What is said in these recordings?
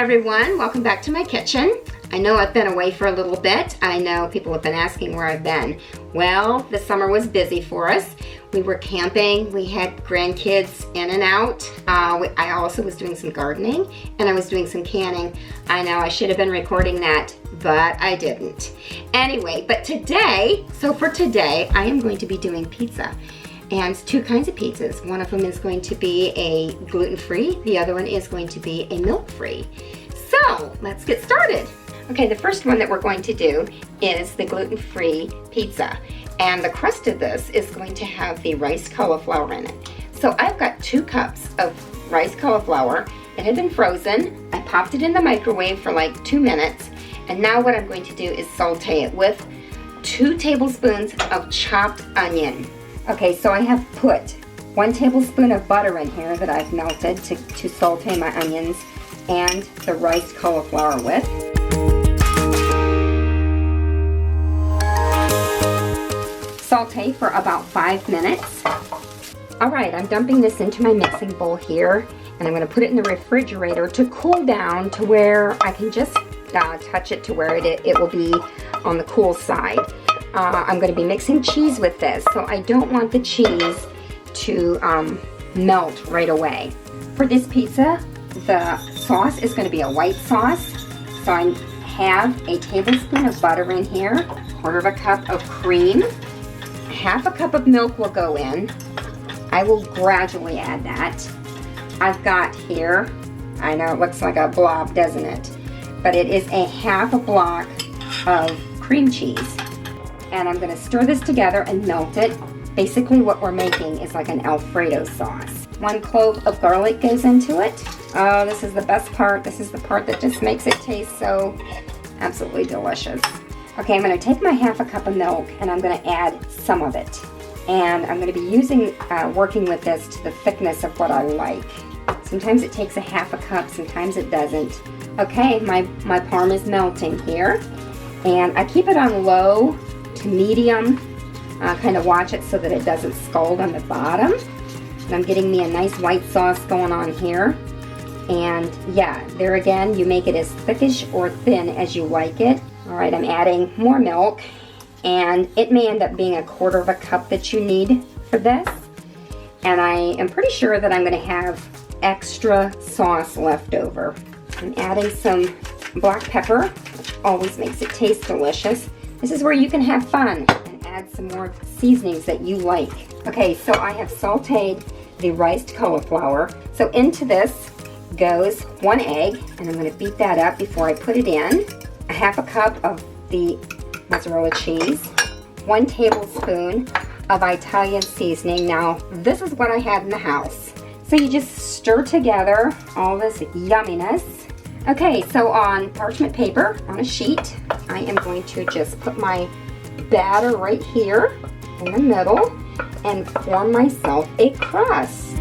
everyone, welcome back to my kitchen. I know I've been away for a little bit. I know people have been asking where I've been. Well, the summer was busy for us. We were camping, we had grandkids in and out. I also was doing some gardening and I was doing some canning. I know I should have been recording that, but I didn't. Anyway, but today, for today, I am going to be doing pizza. And two kinds of pizzas. One of them is going to be a gluten-free, the other one is going to be a milk-free. So let's get started. Okay, the first one that we're going to do is the gluten-free pizza. And the crust of this is going to have the rice cauliflower in it. So I've got 2 cups of rice cauliflower. It had been frozen. I popped it in the microwave for like 2 minutes. And now what I'm going to do is saute it with 2 tablespoons of chopped onion. Okay, so I have put 1 tablespoon of butter in here that I've melted to saute my onions and the rice cauliflower with. Saute for about 5 minutes. All right, I'm dumping this into my mixing bowl here, and I'm going to put it in the refrigerator to cool down to where I can just touch it to where it will be on the cool side. I'm going to be mixing cheese with this, so I don't want the cheese to melt right away. For this pizza, the sauce is going to be a white sauce, so I have a tablespoon of butter in here, 1/4 cup of cream, 1/2 cup of milk will go in. I will gradually add that. I've got here, I know it looks like a blob, doesn't it? But it is a 1/2 block of cream cheese. And I'm going to stir this together and melt it. Basically what we're making is like an Alfredo sauce. 1 clove of garlic goes into it. Oh, this is the best part. This is the part that just makes it taste so absolutely delicious. Okay, I'm going to take my 1/2 cup of milk and I'm going to add some of it. And I'm going to be working with this to the thickness of what I like. Sometimes it takes a 1/2 cup, sometimes it doesn't. Okay, my parm is melting here. And I keep it on low to medium, kind of watch it so that it doesn't scald on the bottom. And I'm getting me a nice white sauce going on here. And yeah, there again, you make it as thickish or thin as you like it. All right, I'm adding more milk, and it may end up being a 1/4 cup that you need for this. And I am pretty sure that I'm going to have extra sauce left over. I'm adding some black pepper, which always makes it taste delicious. This is where you can have fun and add some more seasonings that you like. Okay, so I have sauteed the riced cauliflower. So into this goes 1 egg, and I'm going to beat that up before I put it in. 1/2 cup of the mozzarella cheese. 1 tablespoon of Italian seasoning. Now, this is what I had in the house. So you just stir together all this yumminess. Okay, so on parchment paper, on a sheet, I am going to just put my batter right here in the middle and form myself a crust.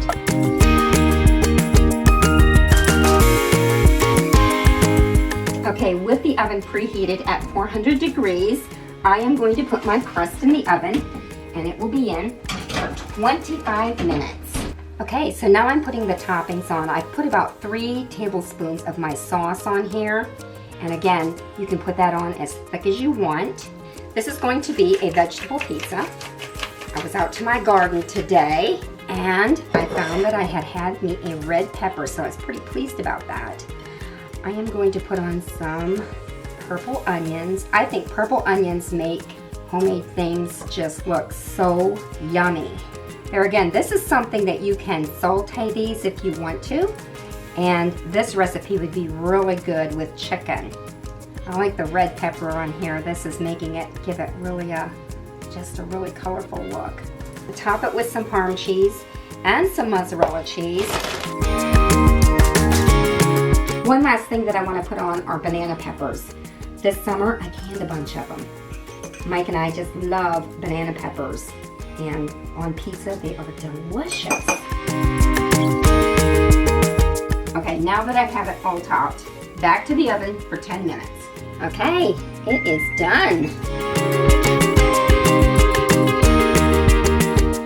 Okay, with the oven preheated at 400 degrees, I am going to put my crust in the oven, and it will be in for 25 minutes. Okay, so now I'm putting the toppings on. I've put about 3 tablespoons of my sauce on here. And again, you can put that on as thick as you want. This is going to be a vegetable pizza. I was out to my garden today, and I found that I had me a red pepper, so I was pretty pleased about that. I am going to put on some purple onions. I think purple onions make homemade things just look so yummy. There again, this is something that you can saute these if you want to, and this recipe would be really good with chicken. I like the red pepper on here. This is making it, give it really just a really colorful look. I'll top it with some parm cheese and some mozzarella cheese. One last thing that I want to put on are banana peppers. This summer, I canned a bunch of them. Mike and I just love banana peppers. And on pizza, they are delicious. Okay, now that I have it all topped, back to the oven for 10 minutes. Okay, it is done.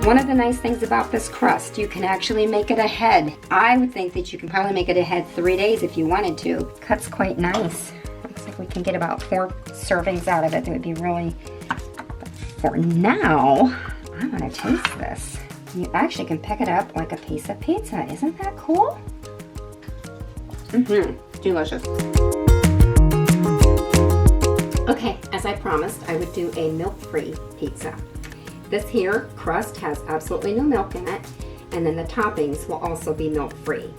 One of the nice things about this crust, you can actually make it ahead. I would think that you can probably make it ahead 3 days if you wanted to. Cuts quite nice. Looks like we can get about 4 servings out of it. That would be really... But for now, I'm gonna taste this. You actually can pick it up like a piece of pizza. Isn't that cool? Delicious. Okay, as I promised, I would do a milk-free pizza. This here crust has absolutely no milk in it, and then the toppings will also be milk-free.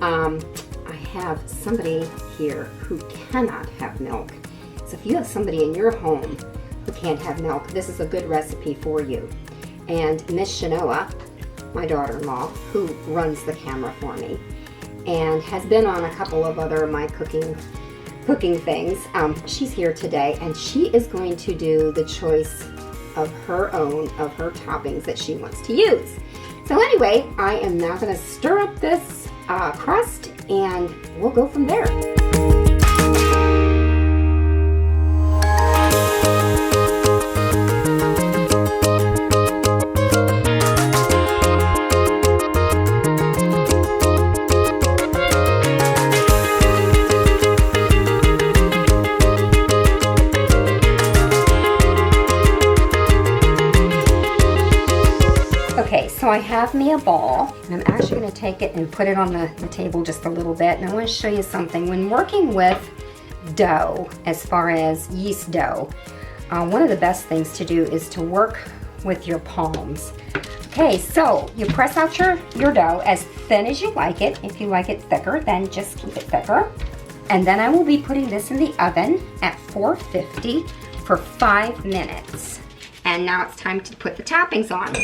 I have somebody here who cannot have milk. So if you have somebody in your home who can't have milk, this is a good recipe for you. And Miss Shanoa, my daughter-in-law, who runs the camera for me, and has been on a couple of other of my cooking things, she's here today, and she is going to do the choice of her own, of her toppings that she wants to use. So anyway, I am now going to stir up this crust, and we'll go from there. Okay, so I have me a ball, and I'm actually going to take it and put it on the table just a little bit. And I want to show you something. When working with dough, as far as yeast dough, one of the best things to do is to work with your palms. Okay, so you press out your dough as thin as you like it. If you like it thicker, then just keep it thicker. And then I will be putting this in the oven at 450 for 5 minutes. And now it's time to put the toppings on.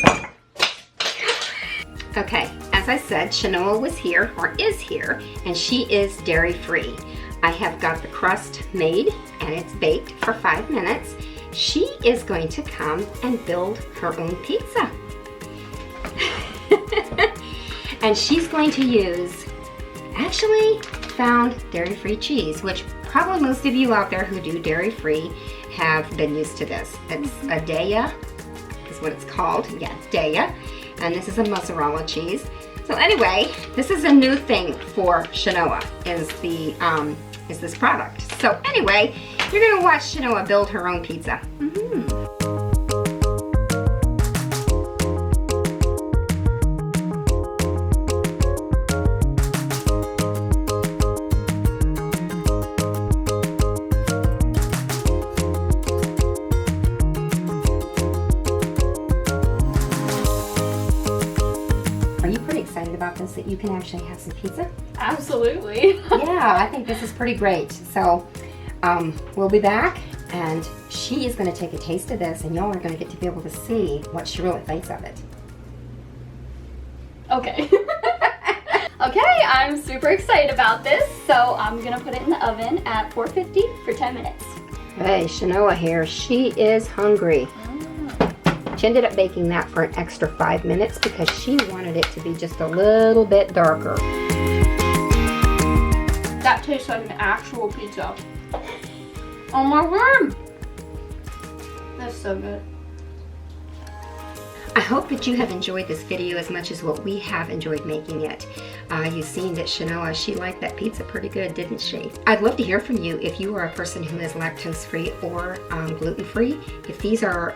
Okay, as I said, Shanoa was here, or is here, and she is dairy-free. I have got the crust made, and it's baked for 5 minutes. She is going to come and build her own pizza. And she's going to use, actually, found dairy-free cheese, which probably most of you out there who do dairy-free have been used to this. It's a Daya, is what it's called. Yeah, Daya. And this is a mozzarella cheese. So anyway, this is a new thing for Shanoa, is this product. So anyway, you're gonna watch Shanoa build her own pizza. About this, that you can actually have some pizza? Absolutely. Yeah, I think this is pretty great. So we'll be back, and she is going to take a taste of this, and y'all are going to get to be able to see what she really thinks of it. Okay. Okay, I'm super excited about this, so I'm going to put it in the oven at 450 for 10 minutes. Hey, Shanoa here, she is hungry. She ended up baking that for an extra 5 minutes because she wanted it to be just a little bit darker. That tastes like an actual pizza. Oh my word! That's so good. I hope that you have enjoyed this video as much as what we have enjoyed making it. You've seen that Shanoa, she liked that pizza pretty good, didn't she? I'd love to hear from you if you are a person who is lactose-free or gluten-free, if these are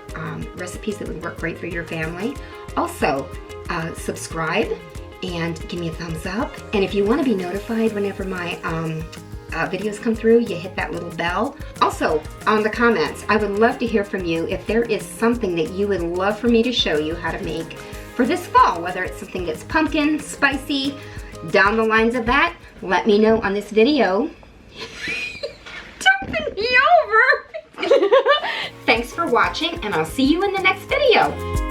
recipes that would work great for your family. Also, subscribe and give me a thumbs up. And if you want to be notified whenever my videos come through, you hit that little bell. Also, on the comments, I would love to hear from you if there is something that you would love for me to show you how to make for this fall, whether it's something that's pumpkin, spicy, down the lines of that. Let me know on this video. Dumping me over. Thanks for watching, and I'll see you in the next video.